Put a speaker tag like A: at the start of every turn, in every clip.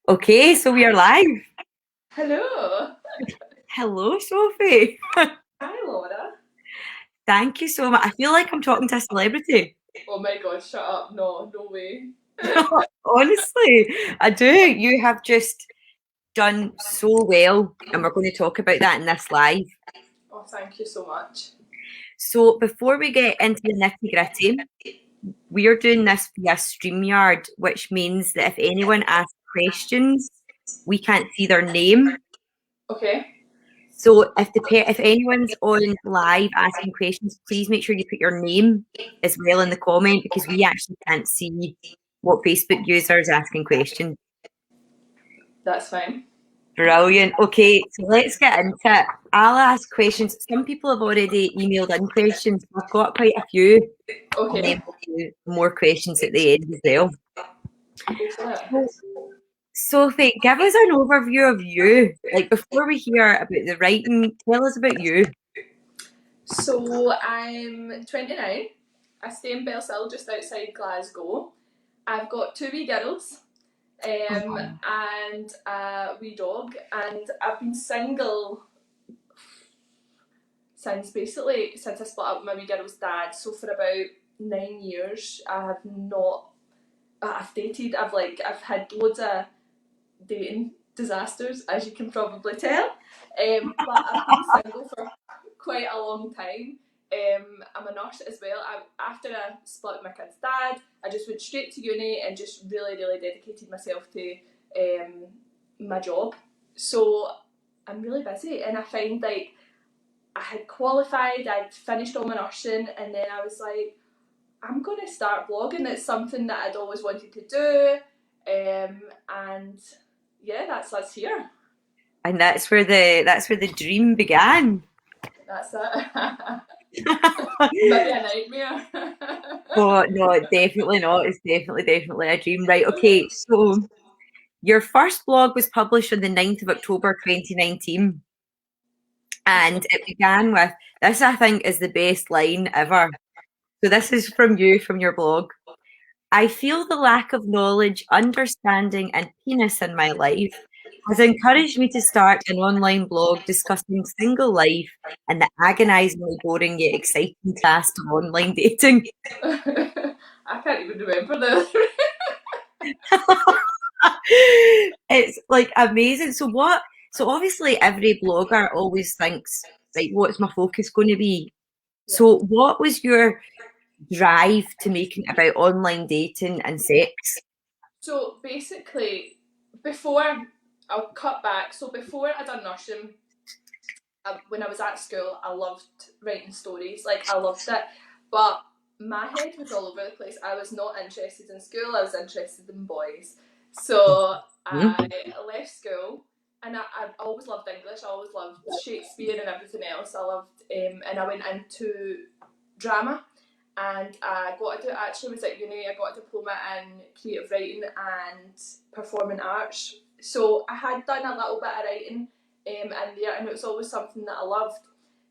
A: Okay, so we are live.
B: Hello.
A: Hello, Sophie.
B: Hi, Laura.
A: Thank you so much. I feel like I'm talking to a celebrity.
B: Oh my god, shut up. No, no way.
A: Honestly, I do. You have just done so well, and we're going to talk about that in this live.
B: Oh, thank you so much.
A: So, before we get into the nitty gritty, we are doing this via StreamYard, which means that if anyone asks questions, we can't see their name.
B: Okay.
A: So if anyone's on live asking questions, please make sure you put your name as well in the comment because we actually can't see what Facebook user is asking questions.
B: That's fine.
A: Brilliant. Okay, so let's get into it. I'll ask questions. Some people have already emailed in questions. I've got quite a few, and then
B: Okay.
A: we'll do more questions at the end as well.
B: Go for it.
A: So, Sophie, give us an overview of you. Like before we hear about the writing, tell us about you.
B: So, I'm 29. I stay in Bellsill, just outside Glasgow. I've got two wee girls and a wee dog, and I've been single since I split up with my wee girl's dad. So, for about 9 years, I've dated. I've had loads of dating disasters, as you can probably tell. But I've been single for quite a long time. I'm a nurse as well. After I split with my kid's dad, I just went straight to uni and just really, really dedicated myself to my job. So I'm really busy, and I find like I had qualified, I'd finished all my nursing, and then I was like, I'm going to start blogging. It's something that I'd always wanted to do. And yeah, that's us here.
A: And that's where the dream began.
B: That's it. Maybe a nightmare.
A: Oh no, definitely not. It's definitely a dream. Right, okay. So your first blog was published on the 9th of October 2019. And it began with this, I think, is the best line ever. So this is from you, from your blog. I feel the lack of knowledge, understanding, and penis in my life has encouraged me to start an online blog discussing single life and the agonizingly boring yet exciting task of online dating.
B: I can't even remember the.
A: It's like amazing. So obviously every blogger always thinks, like, what's my focus going to be?
B: Yeah.
A: So what was your drive to making it about online dating and sex?
B: So basically, before I'll cut back. So before I done nursing, when I was at school, I loved writing stories. Like I loved it, but my head was all over the place. I was not interested in school. I was interested in boys. So I left school, and I always loved English. I always loved Shakespeare and everything else. I loved, and I went into drama. And I got a, actually was at uni. I got a diploma in creative writing and performing arts. So I had done a little bit of writing in there, and it was always something that I loved.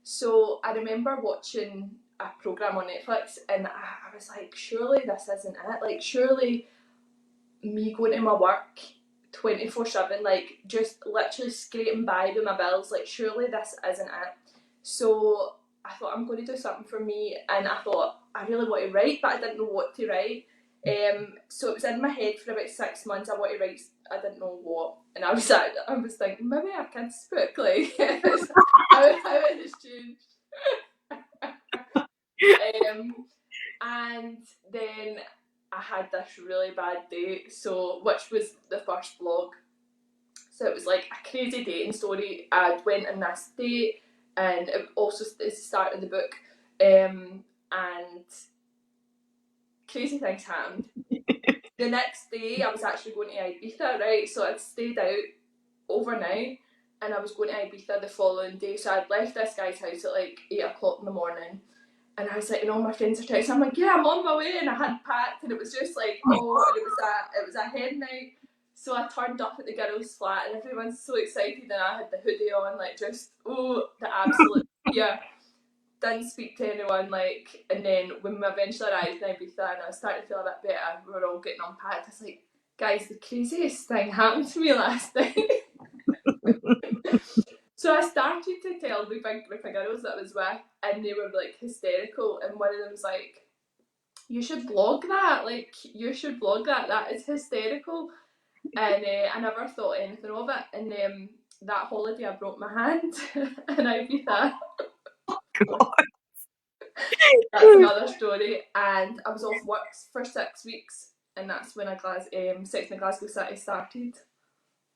B: So I remember watching a program on Netflix, and I was like, surely this isn't it. Like, surely me going to my work 24/7, like just literally scraping by with my bills, like surely this isn't it. So I thought I'm going to do something for me, and I thought I really want to write, but I didn't know what to write. So it was in my head for about 6 months. I want to write. I didn't know what, and I was thinking maybe I can spook, like how it has changed. And then I had this really bad date, so which was the first blog. So it was like a crazy dating story. I went on this date, and it also is the start of the book. And crazy things happened. The next day, I was actually going to Ibiza, right? So I'd stayed out overnight, and I was going to Ibiza the following day. So I'd left this guy's house at like 8 o'clock in the morning, and I was like, and all my friends are texting. I'm like, yeah, I'm on my way, and I hadn't packed, and it was just like, oh, and it was a hen night. So I turned up at the girls' flat, and everyone's so excited, and I had the hoodie on, like just the absolute fear. Didn't speak to anyone, like, and then when we eventually arrived in Ibiza, and I was starting to feel a bit better, we were all getting unpacked. I was like, guys, the craziest thing happened to me last night. So I started to tell the big group of girls that I was with, and they were like hysterical. And one of them was like, "You should blog that. Like, you should blog that. That is hysterical." And I never thought anything of it. And that holiday, I broke my hand, and I beat that. That's another story. And I was off work for 6 weeks, and that's when Sex in Glasgow City started.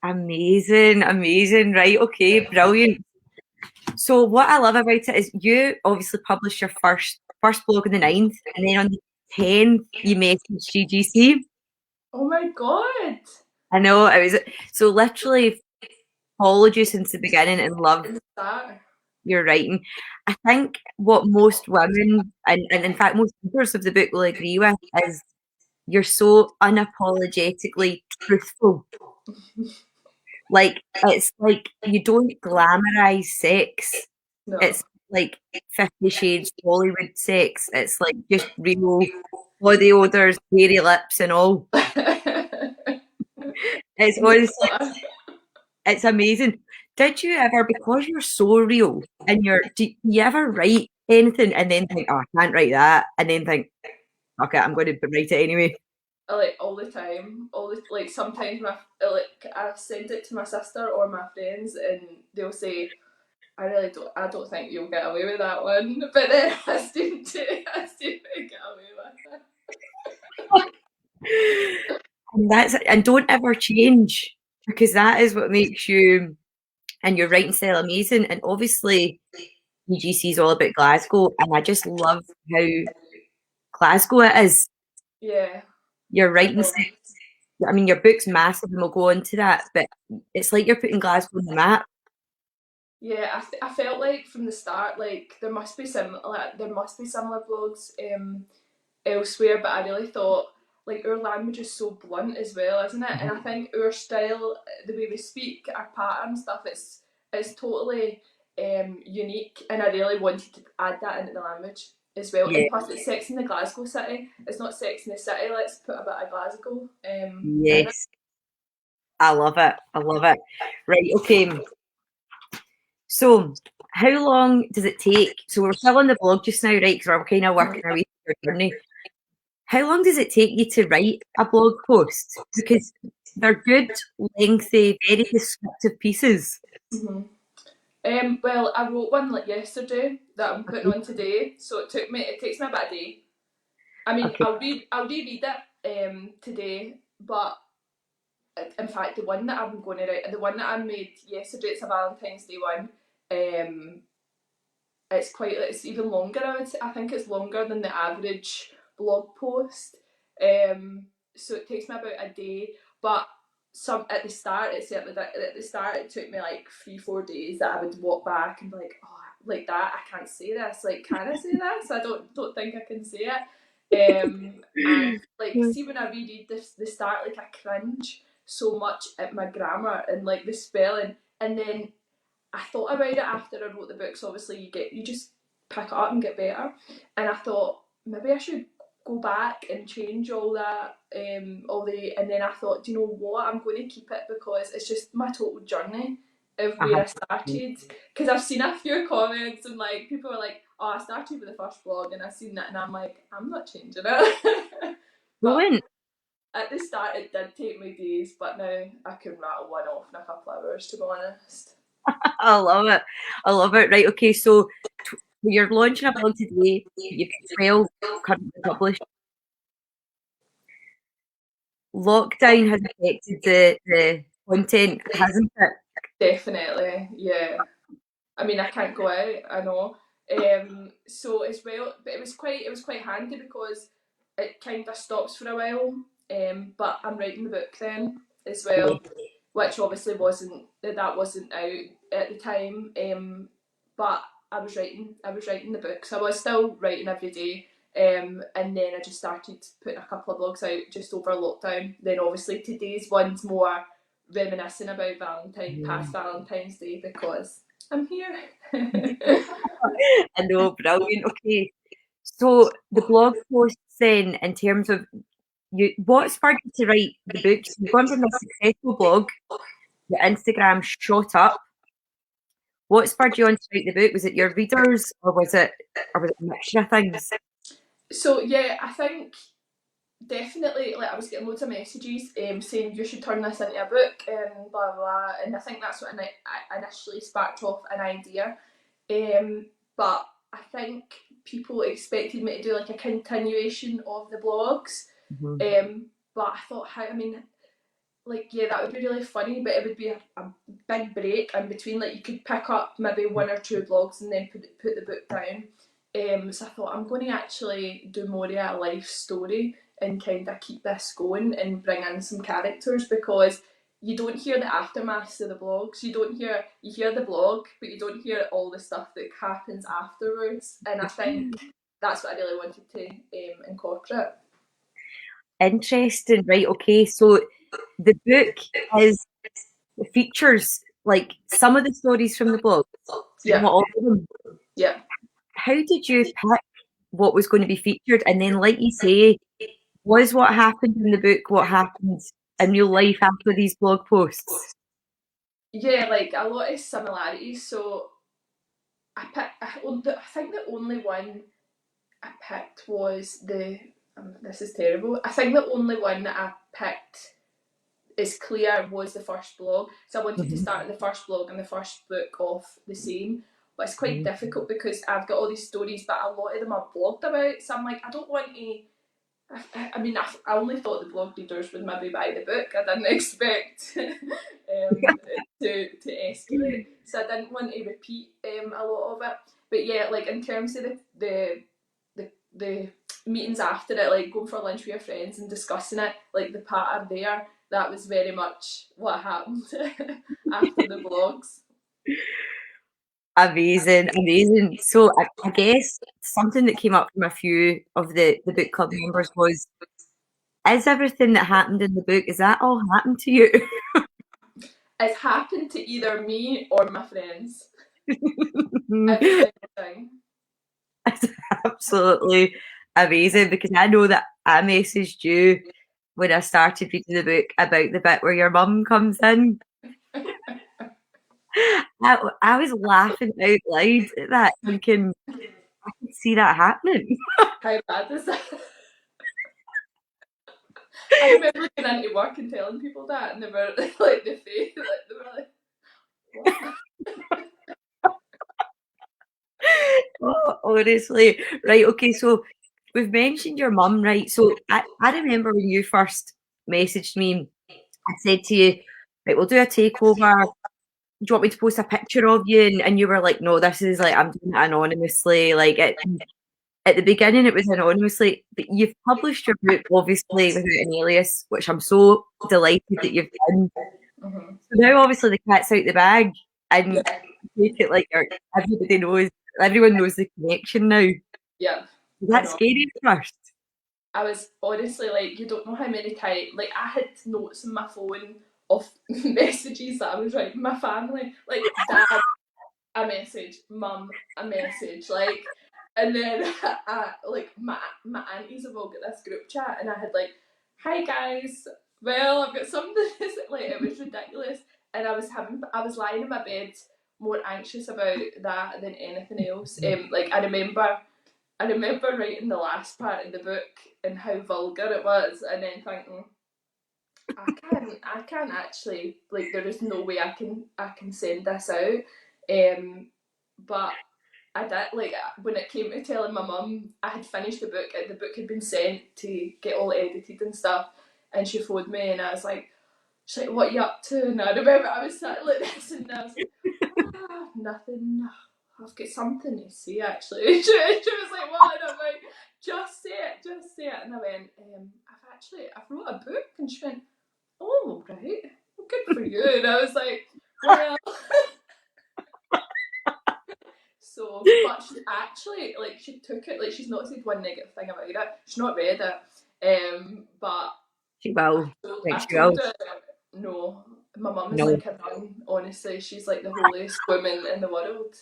A: Amazing, amazing. Right, okay, brilliant. So what I love about it is you obviously published your first blog on the 9th, and then on the 10th you messaged GGC.
B: Oh my god!
A: I know, it was so literally followed you since the beginning and loved your writing. I think what most women and in fact most readers of the book will agree with is you're so unapologetically truthful. Like, it's like you don't glamorize sex.
B: No.
A: It's like 50 Shades Hollywood sex. It's like just real body odors, hairy lips, and all. It's honestly, it's amazing. Did you ever, because you're so real, and do you ever write anything and then think, oh, I can't write that, and then think, okay, I'm going to write it anyway?
B: Like all the time, like sometimes I send it to my sister or my friends, and they'll say, I don't think you'll get away with that one, but then I seem to get away with it.
A: And don't ever change, because that is what makes you and your writing style amazing. And obviously GGC is all about Glasgow, and I just love how Glasgow it is.
B: Yeah.
A: Your writing style, I mean, your book's massive and we'll go into that, but it's like you're putting Glasgow on the map.
B: Yeah, I felt like from the start, like there must be similar blogs elsewhere, but I really thought like our language is so blunt as well, isn't it? And I think our style, the way we speak, our pattern stuff, it's totally unique, and I really wanted to add that into the language as well.
A: Yeah.
B: And plus, it's Sex in the Glasgow City. It's not Sex in the City. Let's put a bit of Glasgow.
A: Yes, I love it. I love it. Right, okay. So, how long does it take? So we're still on the blog just now, right? Because we're kind of working our way through your journey. How long does it take you to write a blog post? Because they're good, lengthy, very descriptive pieces.
B: Mm-hmm. Well, I wrote one like yesterday that I'm putting on today, so it takes me about a day. I mean, okay. I'll reread it today, but in fact, the one that I'm going to write, the one that I made yesterday, it's a Valentine's Day one. It's even longer. I think it's longer than the average blog post. So it takes me about a day, but at the start it took me like 3-4 days that I would walk back and be like, oh, like that, I can't say this. Like, can I say this? I don't think I can say it. And like, see, when I reread the start, like I cringe so much at my grammar and like the spelling, and then I thought about it after I wrote the books. Obviously, you just pick it up and get better. And I thought maybe I should go back and change all that, and then I thought, do you know what? I'm going to keep it because it's just my total journey of where I started. Because I've seen a few comments and like people are like, oh, I started with the first blog and I've seen that, and I'm like, I'm not changing it. But at the start, it did take me days, but now I can rattle one off in a couple of hours, to be honest.
A: I love it. I love it. Right, okay, so you're launching a blog today. You've got 12 currently published. Lockdown has affected the content, hasn't it?
B: Definitely, yeah. I mean, I can't go out, I know. So as well, but it was quite handy because it kind of stops for a while. But I'm writing the book then as well, which obviously wasn't out at the time. But I was writing the book, so I was still writing every day. And then I just started putting a couple of blogs out just over lockdown. Then obviously today's one's more reminiscing about past Valentine's Day because I'm here.
A: I know, brilliant. Okay, so the blog posts then, in terms of what spurred you to write the book? You've gone from a successful blog, your Instagram shot up. What spurred you on to write the book? Was it your readers, or was it a mixture of things?
B: So yeah, I think definitely, like, I was getting loads of messages saying you should turn this into a book and blah blah, and I think that's what I initially sparked off an idea. But I think people expected me to do like a continuation of the blogs. But I thought, I mean, like, yeah, that would be really funny, but it would be a big break in between. Like, you could pick up maybe one or two blogs and then put the book down. So I thought, I'm going to actually do more of a life story and kind of keep this going and bring in some characters, because you don't hear the aftermaths of the blogs. You hear the blog, but you don't hear all the stuff that happens afterwards. And I think that's what I really wanted to incorporate.
A: Interesting, right? Okay, so the book features like some of the stories from the blog,
B: Yeah.
A: not all of them.
B: Yeah.
A: How did you pick what was going to be featured? And then, like you say, was what happened in the book what happened in real life after these blog posts?
B: Yeah, like a lot of similarities. So I think the only one I picked was this is terrible. I think the only one that I picked is clear was the first blog. So I wanted to start the first blog and the first book off the same. But it's quite difficult because I've got all these stories, but a lot of them I've blogged about. So I'm like, I don't want to. I mean, I only thought the blog readers would maybe buy the book. I didn't expect to escalate. So I didn't want to repeat a lot of it. But yeah, like in terms of the meetings after it, like going for lunch with your friends and discussing it, like the pattern there, that was very much what happened after the blogs.
A: Amazing. So I guess something that came up from a few of the book club members was, is everything that happened in the book, is that all happened to you?
B: It's happened to either me or my friends. Every single thing.
A: It's absolutely amazing, because I know that I messaged you when I started reading the book about the bit where your mum comes in. I was laughing out loud at that, thinking I could see that happening.
B: How bad is that? I remember going into work and telling people that, and they were like, the face, like, they were like, what?
A: Oh, honestly, right? Okay, so we've mentioned your mum, right? So I remember when you first messaged me, I said to you, right, we'll do a takeover. Do you want me to post a picture of you? And you were like, no, this is like, I'm doing it anonymously. Like, at the beginning, it was anonymously, but you've published your book, obviously, without an alias, which I'm so delighted that you've done.
B: Mm-hmm.
A: So now, obviously, the cat's out the bag, and make it like everyone knows the connection now.
B: Yeah.
A: That's scary at first.
B: I was honestly like, you don't know how many times, like, I had notes on my phone of messages that I was writing my family, like, dad, a message, mum, a message, like, and then like my aunties have all got this group chat, and I had like, hi guys, well, I've got something to say. Like, it was ridiculous, and I was lying in my bed more anxious about that than anything else. Like, I remember writing the last part of the book and how vulgar it was, and then thinking, I can't actually, like, there is no way I can send this out. But I did, like, when it came to telling my mum I had finished the book had been sent to get all edited and stuff, and she phoned me and I was like, she's like, what are you up to? And I remember I was sat like this, and I was like, nothing. I've got something to say actually. She was like, what? And I'm like, just say it. And I went, I've wrote a book. And she went, oh, right, well, good for you. And I was like, well. So, but she actually, like, she took it, like, she's not said one negative thing about it. She's not read it. But
A: She will.
B: I
A: She will.
B: told her, no, my mum is
A: No.
B: like a nun, honestly. She's like the holiest woman in the world.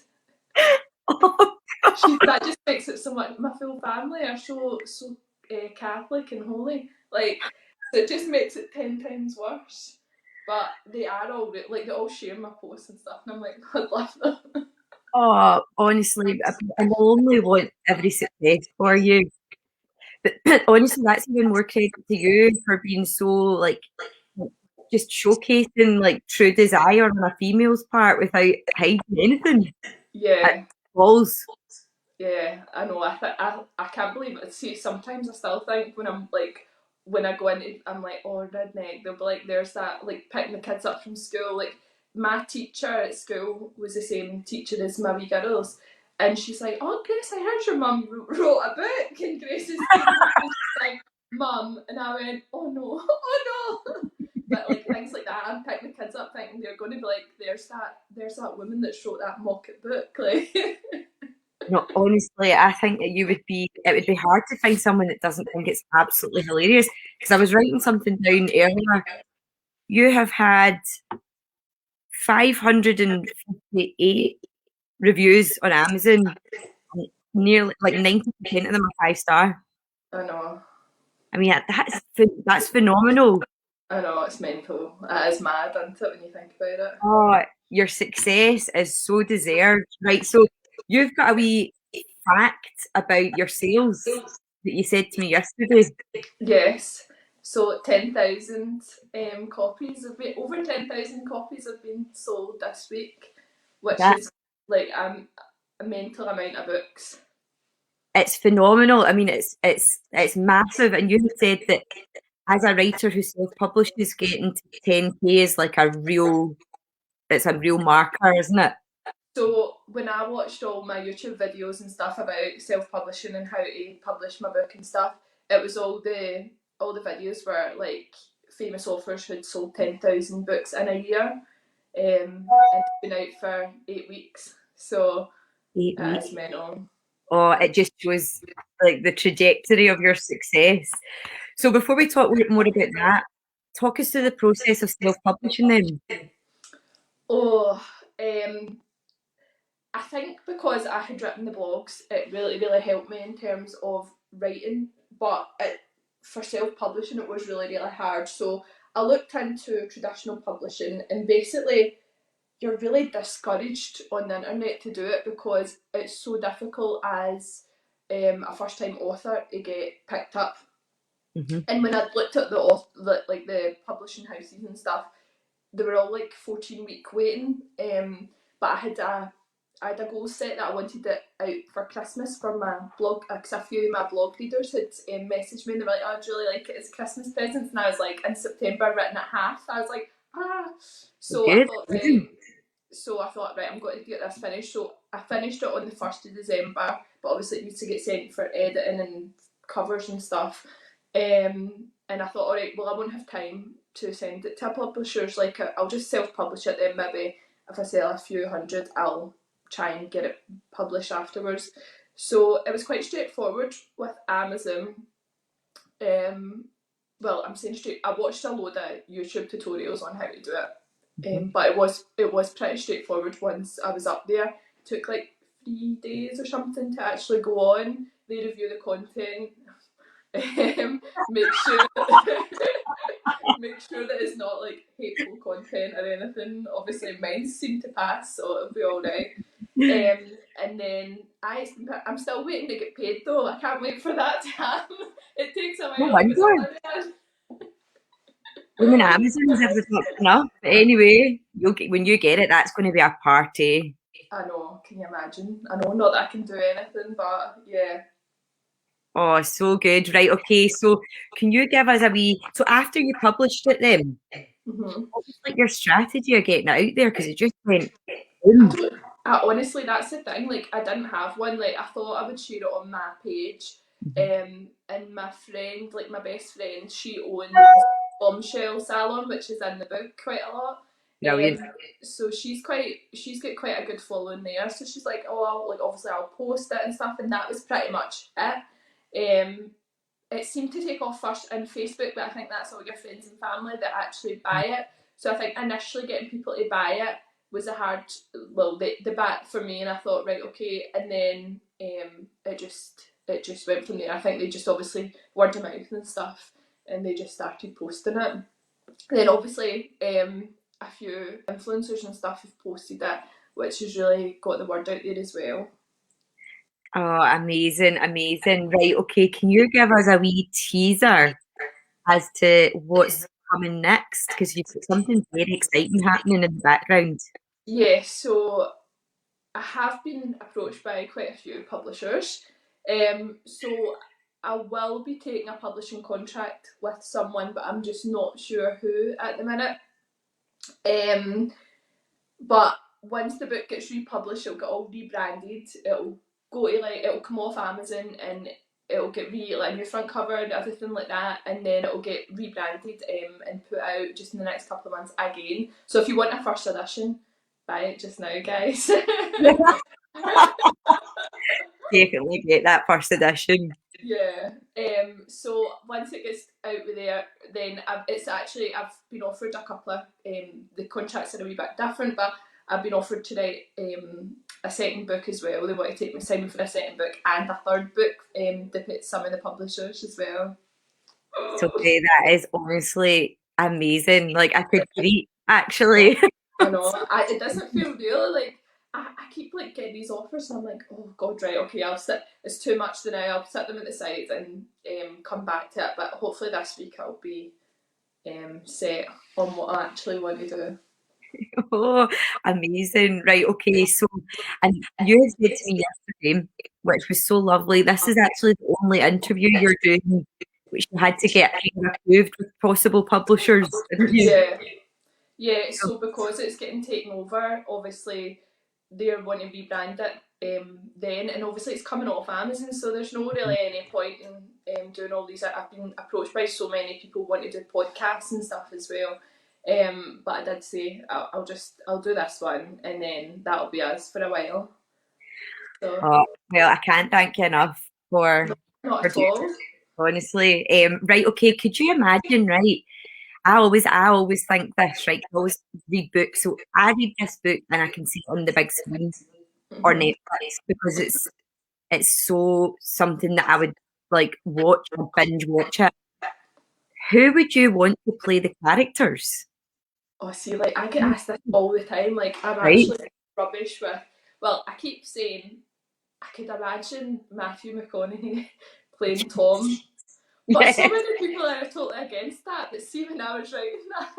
B: That just makes it so much. My full family are so Catholic and holy. Like, so it just makes it 10 times worse. But they are all like they all share my posts and stuff, and I'm like, I love them.
A: Oh, honestly, I will only want every success for you. But honestly, that's even more credit to you for being so like just showcasing like true desire on a female's part without hiding anything at
B: Yeah,
A: balls.
B: yeah, I know. I can't believe it. See, sometimes I still think when I'm like when I go into I'm like, oh redneck. They'll be like, there's that like picking the kids up from school. Like my teacher at school was the same teacher as my wee girls, and she's like, oh Grace, I heard your mum wrote a book, and Grace is came home and she's like, Mum, and I went, oh no, oh no. But like things like that, I'm picking the kids up thinking they're going to be like, there's that woman that wrote that mock-up book, like.
A: No, honestly, I think that it would be hard to find someone that doesn't think it's absolutely hilarious. Because I was writing something down earlier. You have had 558 reviews on Amazon. Nearly like 90% of them are 5-star.
B: I know.
A: I mean, that's phenomenal.
B: I know, it's mental. It is mad, isn't it, when you think about it?
A: Oh, your success is so deserved. Right, so you've got a wee fact about your sales that you said to me yesterday.
B: Yes. So 10,000 copies have been over 10,000 copies have been sold this week, which
A: That
B: is like a mental amount of books.
A: it's phenomenal. I mean, it's massive. And you had said that as a writer who self-publishes, getting to 10K is like it's a real marker, isn't it?
B: So when I watched all my YouTube videos and stuff about self-publishing and how to publish my book and stuff, it was all the videos were like famous authors who'd sold 10,000 books in a year, and it's been out for 8 weeks. So
A: 8 weeks.
B: it's mental.
A: Oh, it just shows like the trajectory of your success. So before we talk more about that, talk us through the process of self-publishing then.
B: Oh, I think because I had written the blogs, it really, really helped me in terms of writing. But for self publishing, it was really, really hard. So I looked into traditional publishing, and basically, you're really discouraged on the internet to do it because it's so difficult as a first time author to get picked up.
A: Mm-hmm.
B: And when I looked at the publishing houses and stuff, they were all like 14-week waiting. But I had a goal set that I wanted it out for Christmas for my blog, because a few of my blog readers had messaged me and they were like, oh, I'd really like it as Christmas presents. And I was like, in September, written at half. I was like, ah. So I
A: Good.
B: thought, right, I'm going to get this finished. So I finished it on the 1st of December, but obviously it needs to get sent for editing and covers and stuff. And I thought, all right, well, I won't have time to send it to publishers. Like, I'll just self-publish it. Then maybe if I sell a few hundred, I'll try and get it published afterwards. So it was quite straightforward with Amazon. Well, I'm saying straight. I watched a load of YouTube tutorials on how to do it, but it was pretty straightforward once I was up there. It took like 3 days or something to actually go on. They review the content, make sure make sure that it's not like hateful content or anything. Obviously, mine seem to pass, so it'll be all right. And then I'm still waiting to get paid though. I can't wait for that to happen. It takes a
A: No
B: while to get
A: wonder.
B: the
A: Blooming
B: money in.
A: Amazon's ever not enough. But anyway, when you get it, that's going to be a party.
B: I know, can you imagine? I know, not that I can do anything, but yeah.
A: Oh, so good. Right, okay. So can you give us a wee so after you published it then,
B: Mm-hmm.
A: what was like your strategy of getting it out there? Because it just went
B: I
A: boom.
B: don't. Honestly, that's the thing. Like, I didn't have one. Like, I thought I would share it on my page. And my friend, like my best friend, she owns a bombshell salon, which is in the book quite a lot.
A: Brilliant.
B: So she's got quite a good following there. So she's like, oh, obviously I'll post it and stuff, and that was pretty much it. It seemed to take off first in Facebook, but I think that's all your friends and family that actually buy it. So I think initially getting people to buy it was a hard, well, the bat for me, and I thought, right, okay, and then it just went from there. I think they just obviously word of mouth and stuff and they just started posting it. And then obviously a few influencers and stuff have posted it, which has really got the word out there as well.
A: Oh, amazing, amazing. Right, okay, can you give us a wee teaser as to what's coming next? Because you've got something very exciting happening in the background.
B: Yeah, so I have been approached by quite a few publishers. So I will be taking a publishing contract with someone, but I'm just not sure who at the minute. But once the book gets republished, it'll get all rebranded. It'll go to it'll come off Amazon and it'll get like a new front cover and everything like that, and then it'll get rebranded and put out just in the next couple of months again. So if you want a first edition, buy it just now, guys.
A: Definitely get that first edition.
B: Yeah. So once it gets out with there, then I've been offered a couple of the contracts are a wee bit different, but I've been offered to write a second book as well. They want to take me signing for a second book and a third book to put some of the publishers as well.
A: So that is honestly amazing. Like I could read actually.
B: I know. It doesn't feel real. Like I keep like getting these offers, and I'm like, oh god, right, okay, I'll sit. It's too much now. I'll set them at the side and come back to it. But hopefully this week I'll be set on what I actually want to do.
A: Oh, amazing. Right, okay. So, and you had said to me yesterday, which was so lovely, this is actually the only interview you're doing, which you had to get pre-approved with possible publishers, didn't you?
B: Yeah, yeah. So because it's getting taken over, obviously they're wanting to rebrand it then, and obviously it's coming off Amazon, so there's no really any point in doing all these. I've been approached by so many people wanting to do podcasts and stuff as well. But I did say I'll do this one, and then that'll be us for a while. So
A: Oh, well, I can't thank you enough for
B: not
A: for
B: at
A: doing
B: all.
A: it, honestly. Right, okay, could you imagine, right? I always think this, right? I always read books. So I read this book and I can see it on the big screen or
B: Mm-hmm.
A: Netflix because it's so something that I would like watch or binge watch it. Who would you want to play the characters?
B: Oh, see, like I get asked this all the time. Like I'm
A: Right?
B: actually rubbish with. Well, I keep saying I could imagine Matthew McConaughey playing Tom, but so
A: Yeah.
B: many people are totally against that. But see, when I was writing that,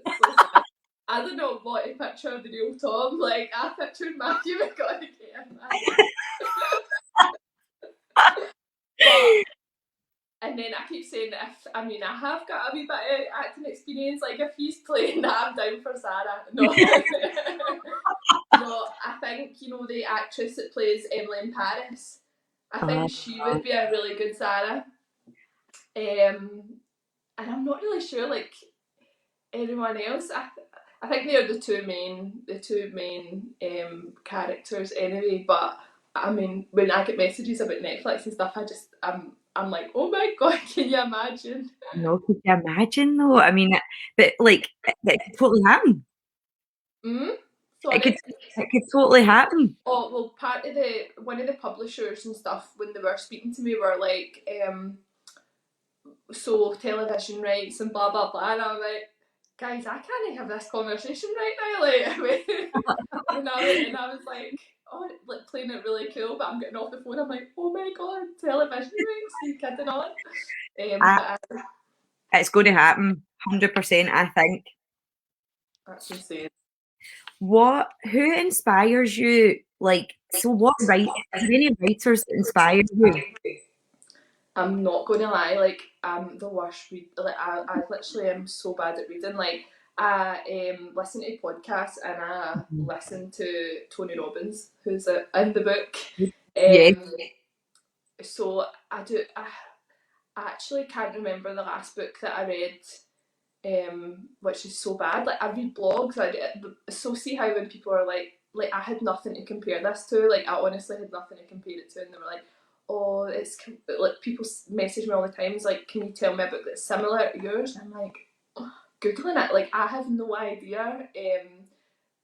B: it's so sad. I don't know what to picture of the real Tom. Like I pictured Matthew McConaughey in that. But and then I keep saying I have got a wee bit of acting experience. Like if he's playing that, I'm down for Sarah. No, no. I think the actress that plays Emily in Paris. I
A: Oh,
B: think she would be a really good Sarah. And I'm not really sure like anyone else. I think they're the two main characters anyway. But I mean, when I get messages about Netflix and stuff, I'm like, oh my god, can you imagine?
A: no, could you imagine though? I mean, but like, it could totally happen.
B: Mm?
A: It could,
B: Sorry.
A: it could totally happen.
B: Oh well, part of the one of the publishers and stuff when they were speaking to me were like, so television rights and blah blah blah, and I'm like, guys, I can't have this conversation right now, like, and I was like, oh, like playing it really cool, but I'm getting off the phone. I'm like, oh my god, television rights? Are you kidding on?
A: I,
B: But
A: it's going to happen, 100%. I think.
B: that's insane.
A: Who inspires you? Like, so what are there any writers that inspire you?
B: I'm not going to lie, like I'm the worst read. Like I literally am so bad at reading. Like I listen to podcasts and I listen to Tony Robbins, who's in the book.
A: Yeah.
B: Um, so I do. I actually can't remember the last book that I read, which is so bad. Like I read blogs. So see how when people are like I had nothing to compare this to. Like I honestly had nothing to compare it to, and they were like, "Oh, it's like people message me all the time. It's like, can you tell me a book that's similar to yours?" And I'm like, googling it. Like I have no idea.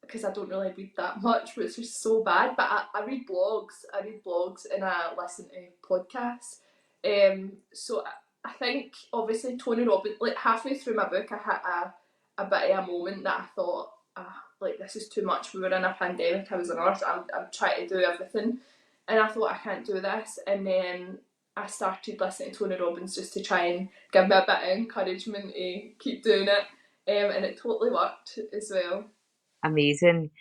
B: Because I don't really read that much, which is so bad. But I read blogs. I read blogs and I listen to podcasts. So I think obviously Tony Robbins, like halfway through my book, I had a bit of a moment that I thought, like this is too much. We were in a pandemic. I was a nurse. I'm trying to do everything, and I thought I can't do this. And then I started listening to Tony Robbins just to try and give me a bit of encouragement to keep doing it, and it totally worked as well.
A: Amazing.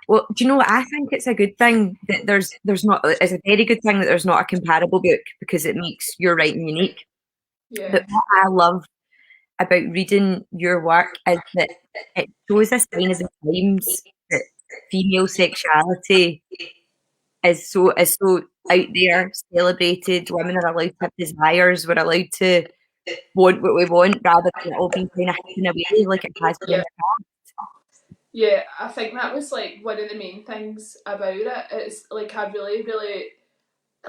A: Well, do you know what? I think it's a good thing that there's not. It's a very good thing that there's not a comparable book because it makes your writing unique. But
B: Yeah,
A: what I love about reading your work is that it shows a sign of the times that female sexuality is so out there, celebrated. Women are allowed to have desires. We're allowed to want what we want rather than it all being kind of hidden away like it has been in
B: yeah.
A: the past.
B: Yeah, I think that was like one of the main things about it. It's like I really, really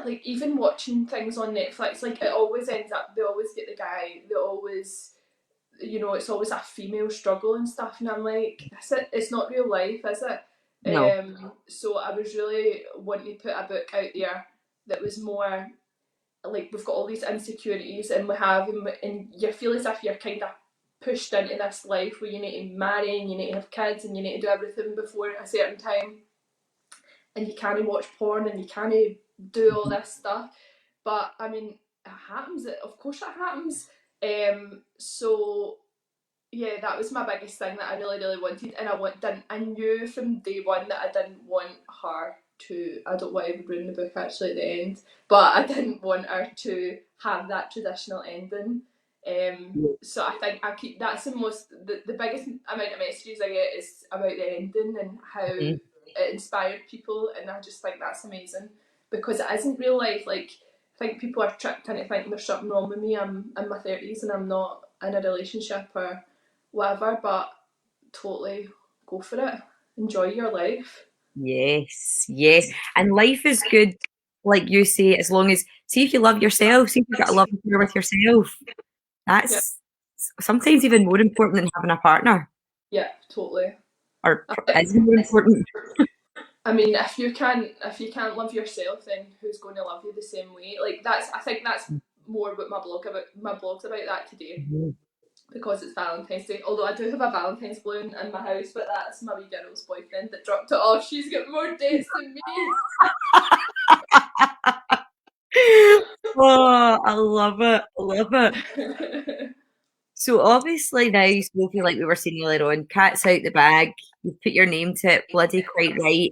B: like even watching things on Netflix, like it always ends up they always get the guy, they always it's always a female struggle and stuff, and I'm like, that's it, it's not real life, is it?
A: No,
B: So I was really wanting to put a book out there that was more like we've got all these insecurities and we have and you feel as if you're kind of pushed into this life where you need to marry and you need to have kids and you need to do everything before a certain time and you can't watch porn and you can't do all this stuff. But I mean, it happens. Of course, it happens. So yeah, that was my biggest thing that I really, really wanted, and I knew from day one that I didn't want her to. I don't want to ruin the book actually at the end, but I didn't want her to have that traditional ending. So I think I keep that's the biggest amount of messages I get is about the ending and how
A: mhm.
B: it inspired people, and I just think that's amazing because it isn't real life. Like I think people are tricked into thinking there's something wrong with me. I'm in my 30s and I'm not in a relationship or whatever, but totally go for it. Enjoy your life.
A: Yes, yes. And life is good, like you say, as long as, see if you love yourself, see if you've got a love affair with yourself.
B: Yeah,
A: That's sometimes even more important than having a partner,
B: yeah, totally.
A: or
B: I,
A: is more important.
B: I mean, if you can't love yourself, then who's going to love you the same way? Like that's I think that's more what my blog's about that today
A: Mhm.
B: because it's Valentine's Day. Although I do have a Valentine's balloon in my house, but that's my wee girl's boyfriend that dropped it off. She's got more dates than me.
A: Oh, I love it. I love it. So obviously now, Sophie, like we were saying earlier on, cat's out the bag. You've put your name to it, bloody quite right.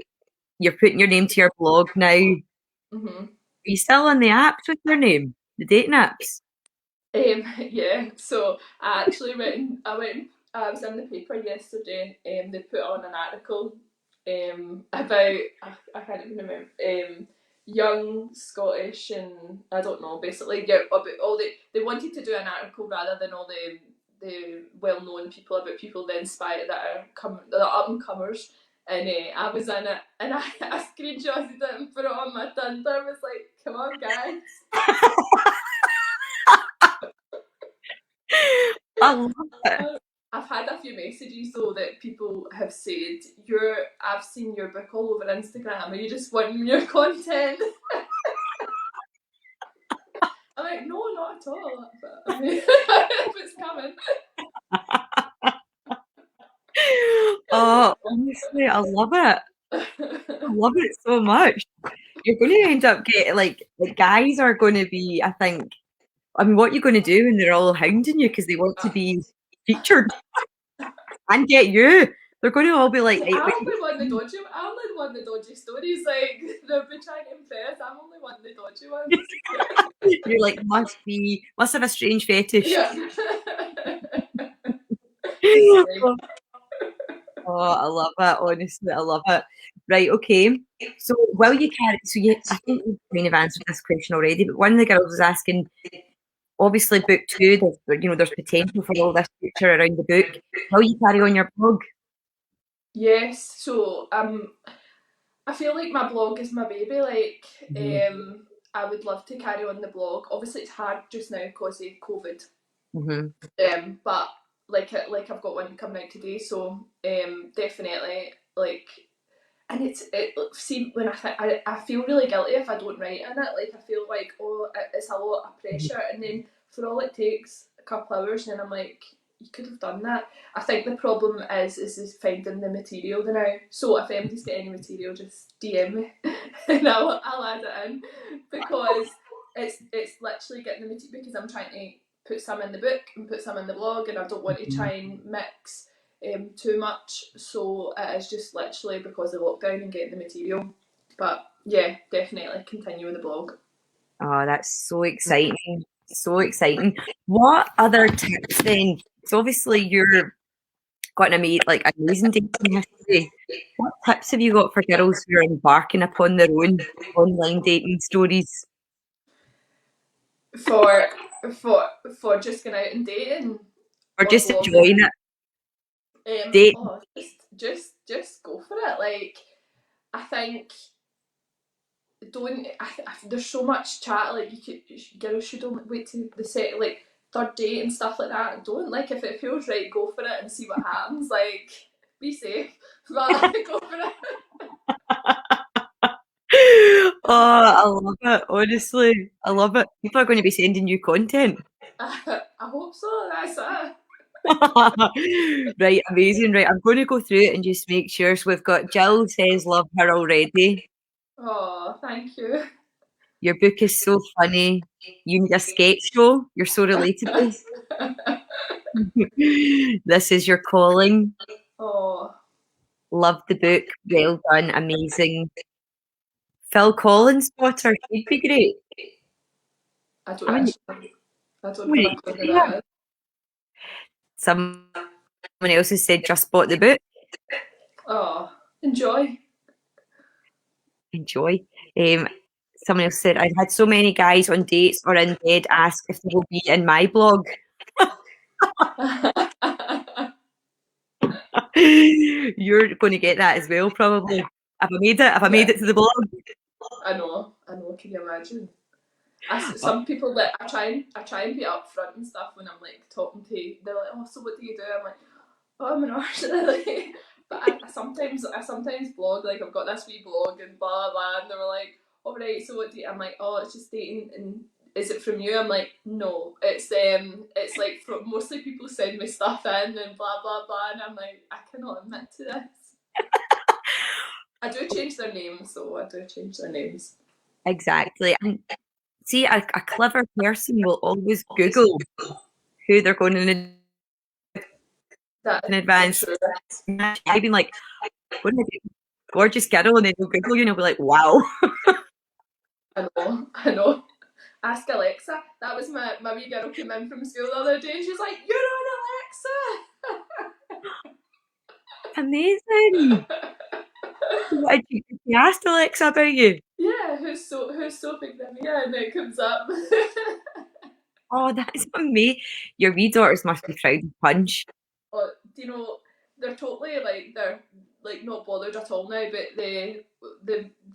A: You're putting your name to your blog now. Are
B: hmm
A: you still on the apps with your name? The dating apps?
B: Yeah, so I actually I was in the paper yesterday. They put on an article about I can't even remember young Scottish and I don't know basically yeah about all they wanted to do an article rather than all the well known people about people that inspire that are up and comers. And I was in it, and I screenshotted it and put it on my Tinder. I was like, "Come on, guys!"
A: I love it.
B: I've had a few messages though that people have said I've seen your book all over Instagram. Are you just wanting your content? I'm like, no, not at all. But I mean, if it's coming.
A: Oh, honestly, I love it. I love it so much. You're going to end up getting like guys are going to be, I think. I mean, what are you going to do when they're all hounding you because they want to be featured and get you? They're going to all be like,
B: See,
A: right, wait.
B: I only want the dodgy stories. Like they'll be trying to impress. I'm only wanting the dodgy ones.
A: You're like, must have a strange fetish.
B: Yeah. It's fine.
A: Oh, I love it. Honestly, I love it. Right, okay. So, will you carry? So, I think you've kind of answered this question already. But one of the girls was asking. Obviously, book two. There's potential for all this future around the book. Will you carry on your blog?
B: Yes. So I feel like my blog is my baby. Like,
A: Hmm.
B: I would love to carry on the blog. Obviously, it's hard just now because of COVID.
A: Hmm.
B: But like I've got one coming out today, so definitely like, and it. See, when I feel really guilty if I don't write in it. Like I feel like it's a lot of pressure, and then for all it takes a couple hours, and then I'm like, you could have done that. I think the problem is finding the material now. So if anybody's got any material, just DM me and I'll add it in, because it's literally getting the material, because I'm trying to put some in the book and put some in the blog, and I don't want to try and mix too much. So it is just literally because of lockdown and getting the material. But yeah, definitely continue with the blog.
A: Oh, that's so exciting. So exciting. What other tips then? So obviously you're got an amazing dating history. What tips have you got for girls who are embarking upon their own online dating stories?
B: For for for just going out and dating
A: Or
B: or
A: just
B: blogging.
A: enjoying it? Date.
B: Oh, just go for it. Like, I think don't. There's so much chat. Like, girls should only wait to the set, like third date and stuff like that. Don't, like, if it feels right, go for it and see what happens. Like, be safe, but go for it.
A: Oh, I love it. Honestly, I love it. People are going to be sending you content.
B: I hope so. That's it.
A: Right, amazing. Right, I'm going to go through it and just make sure. So we've got Jill says love her already.
B: Oh, thank you.
A: Your book is so funny. You need a sketch show. You're so relatable. This is your calling.
B: Oh,
A: Love the book. Well done. Amazing. Phil Collins spotter. She'd be great.
B: I don't
A: I mean,
B: actually. I don't have a
A: wait,
B: clue who
A: yeah.
B: that is.
A: Someone else has said just bought the book.
B: Oh, enjoy.
A: Enjoy. Someone else said I've had so many guys on dates or in bed ask if they will be in my blog. You're going to get that as well, probably. Have I made it? Have I made it to the blog?
B: I know. Can you imagine? Some people that I try and be upfront and stuff when I'm like talking to. They're like, "Oh, so what do you do?" I'm like, "Oh, I'm an artist." Like, but I sometimes blog, like I've got this wee blog and blah blah, and they were like, "All right, so what do you?" I'm like, "Oh, it's just dating." And is it from you? I'm like, "No, it's like from mostly people send me stuff in and blah blah blah," and I'm like, "I cannot admit to this." I do change their names, though. I do change their names.
A: Exactly. And see, a clever person will always Google who they're going in
B: That is
A: advance.
B: true.
A: I've been like, what did I do? Gorgeous girl, and then they'll Google you and they'll be like, wow.
B: I know. Ask Alexa. That was my wee girl came in from school the other day and she's like, "You're
A: Amazing.
B: on Alexa."
A: What did you ask Alexa about you?
B: Yeah, who's Sophie Gravia, and it comes up.
A: Oh, that's amazing. Your wee daughters must be proud of Punch.
B: Oh, do you know, they're like not bothered at all now, but the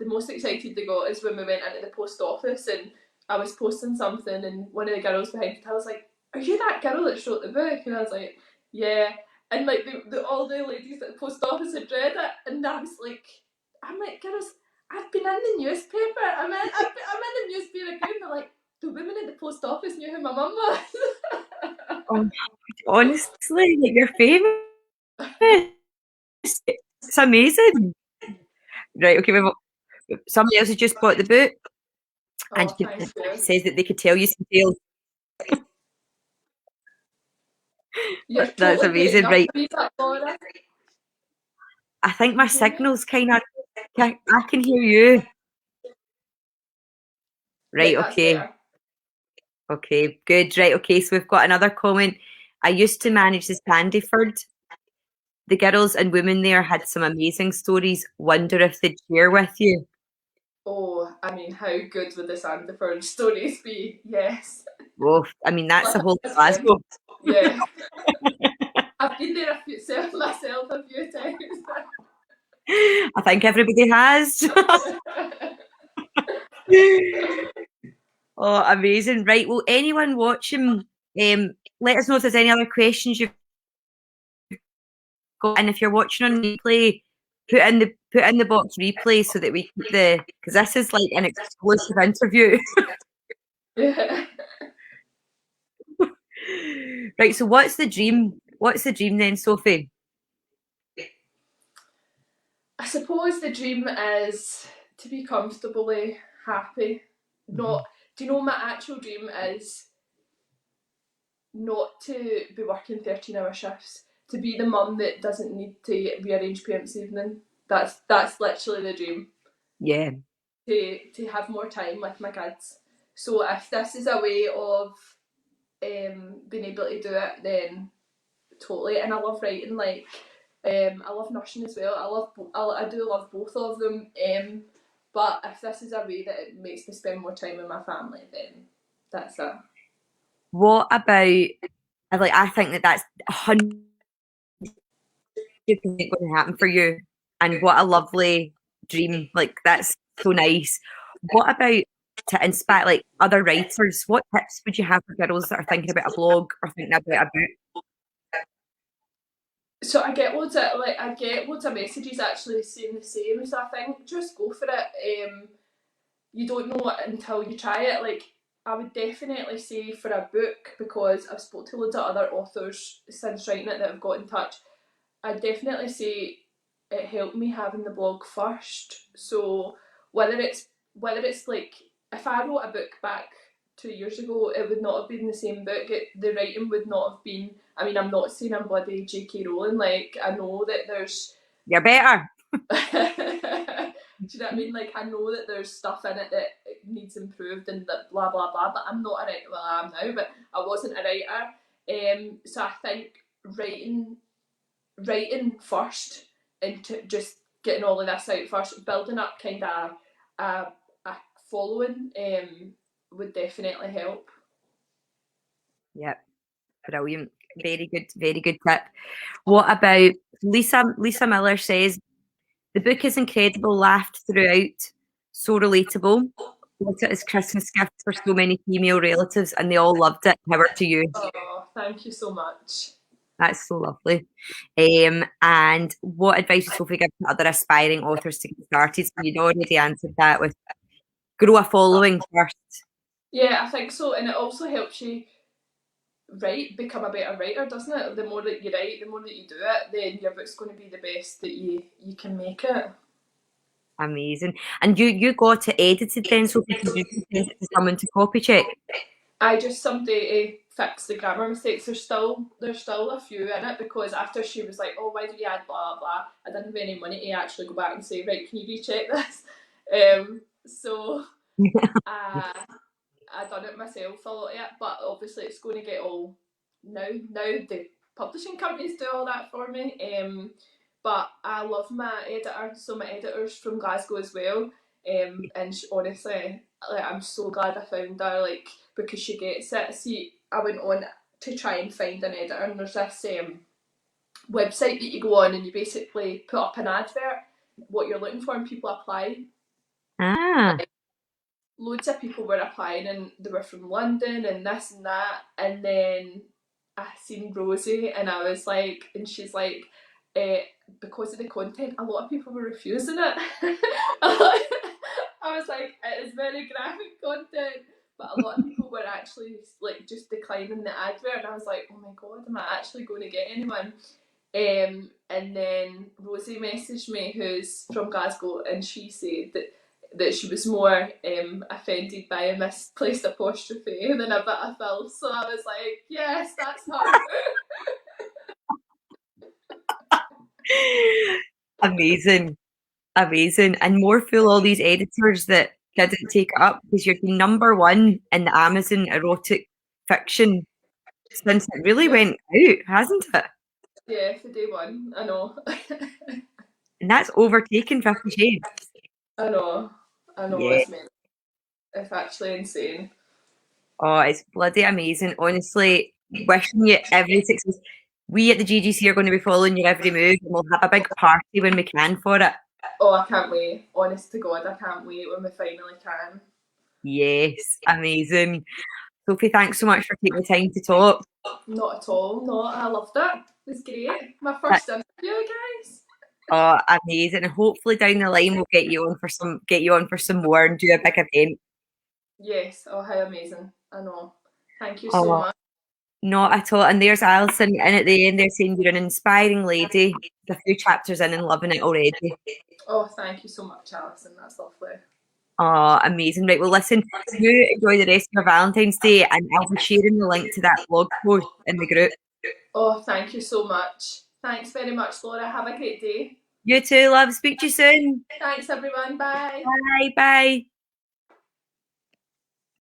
B: most excited they got is when we went into the post office and I was posting something and one of the girls behind me, I was like, "Are you that girl that wrote the book?" And I was like, "Yeah." And like all the ladies at the post office had read it, and I'm like, "Girls, I've been in the newspaper. I'm in the newspaper again." They're like, "The women at the post office knew who my mum was."
A: Oh, honestly, like you're famous. It's amazing. Right, okay, somebody else has just bought the book and
B: Oh, thank you.
A: says that they could tell you some tales.
B: You're
A: That's
B: totally breaking
A: amazing.
B: up
A: Right,
B: a wee bit, Laura.
A: I think
B: Can
A: my
B: you hear me?
A: signal's I can hear you.
B: Right,
A: Right,
B: that's
A: okay.
B: better.
A: Okay, good. Right, okay, so we've got another comment. I used to manage the Sandyford. The girls and women there had some amazing stories. Wonder if they'd share with you.
B: Oh, I mean, how good would the Sandiford stories be? Yes.
A: Oh, I mean, that's the whole
B: Listen,
A: Glasgow.
B: yeah. I've been there myself a few times.
A: I think everybody has. Oh, amazing. Right, well, anyone watching, let us know if there's any other questions you've got. And if you're watching on replay, put in the box replay so that we keep because this is like an exclusive interview.
B: Yeah.
A: Right, so what's the dream? What's the dream then, Sophie?
B: I suppose the dream is to be comfortably happy.
A: Mhm.
B: Not, do you know my actual dream is not to be working 13-hour shifts, to be the mum that doesn't need to rearrange parents' evening. That's literally the dream.
A: Yeah.
B: To have more time with my kids. So if this is a way of being able to do it, then totally. And I love writing. Like I love nursing as well. I do love both of them. But if this is a way that it makes me spend more time with my family, then that's it.
A: What about, like, I think that that's 100% going to happen for you. And what a lovely dream. Like, that's so nice. What about to inspire, like, other writers? What tips would you have for girls that are thinking about a blog or thinking about a book?
B: So I get loads of messages actually saying the same. So I think just go for it. You don't know it until you try it. Like I would definitely say for a book, because I've spoke to loads of other authors since writing it that have got in touch. I'd definitely say it helped me having the blog first. So whether it's like if I wrote a book back 2 years ago, it would not have been the same book. The writing would not have been. I mean, I'm not saying I'm bloody J.K. Rowling. Like I know that there's.
A: You're better.
B: Do you know what I mean? Like I know that there's stuff in it that needs improved and that blah blah blah. But I'm not a writer. Well, I am now, but I wasn't a writer. So I think writing first and just getting all of this out first, building up kind of a following would definitely help.
A: Yep. Brilliant. Very good tip. What about Lisa Miller says the book is incredible, laughed throughout, so relatable. Bought it as Christmas gift for so many female relatives and they all loved it. Power to you.
B: Oh, thank you so much.
A: That's so lovely. And what advice would Sophie give to other aspiring authors to get started? So you'd already answered that with grow a following first.
B: Yeah, I think so, and it also helps you become a better writer, doesn't it? The more that you write, the more that you do it, then your book's going to be the best that you can make it.
A: Amazing. And you got it edited then, Sophie? Did you send it to someone to copy check?
B: I just someday fix the grammar mistakes. There's still a few in it, because after she was like, "Oh, why did you add blah blah?" I didn't have any money to actually go back and say, "Right, can you recheck this?" So uh, I done it myself a lot of it, but obviously it's going to get all now the publishing companies do all that for me. But I love my editor, so my editor's from Glasgow as well. And honestly, like I'm so glad I found her, like because she gets it. See, I went on to try and find an editor, and there's this website that you go on and you basically put up an advert, what you're looking for, and people apply.
A: Ah,
B: Loads of people were applying and they were from London and this and that, and then I seen Rosie and I was like, and she's like, eh, because of the content, a lot of people were refusing it. I was like, it is very graphic content, but a lot of people were actually like just declining the advert, and I was like, oh my god, am I actually going to get anyone? And then Rosie messaged me, who's from Glasgow, and she said that she was more offended by a misplaced apostrophe than a bit of fill. So I was like, yes, that's her.
A: amazing. Amazing. And more fool all these editors that didn't take it up because you're number one in the Amazon erotic fiction since it really
B: Yeah,
A: went out, hasn't it?
B: yeah, for day one. I know.
A: And that's overtaken 50 Shades.
B: I know. I know.
A: Yeah.
B: It's actually insane.
A: Oh, it's bloody amazing. Honestly, wishing you every success. We at the GGC are going to be following your every move and we'll have a big party when we can for it.
B: Oh, I can't wait. Honest to God, I can't wait when we finally can.
A: Yes, amazing. Sophie, thanks so much for taking the time to talk.
B: Not at all. No, I loved it. It was great. My first interview, guys.
A: Oh, amazing. And hopefully down the line we'll get you on for some more and do a big event.
B: Yes. Oh, how amazing. I know. Thank you so
A: Oh,
B: much.
A: Not at all. And there's Alison, and at the end they're saying you're an inspiring lady. A few chapters in and loving it already.
B: Oh, thank you so much, Alison. That's lovely.
A: Oh, amazing. Right, well listen, you enjoy the rest of your Valentine's Day, and I'll be sharing the link to that blog post in the group.
B: Oh, thank you so much. Thanks very much, Laura. Have a great day.
A: You too, love. Speak to you soon.
B: Thanks, everyone. Bye.
A: Bye, bye.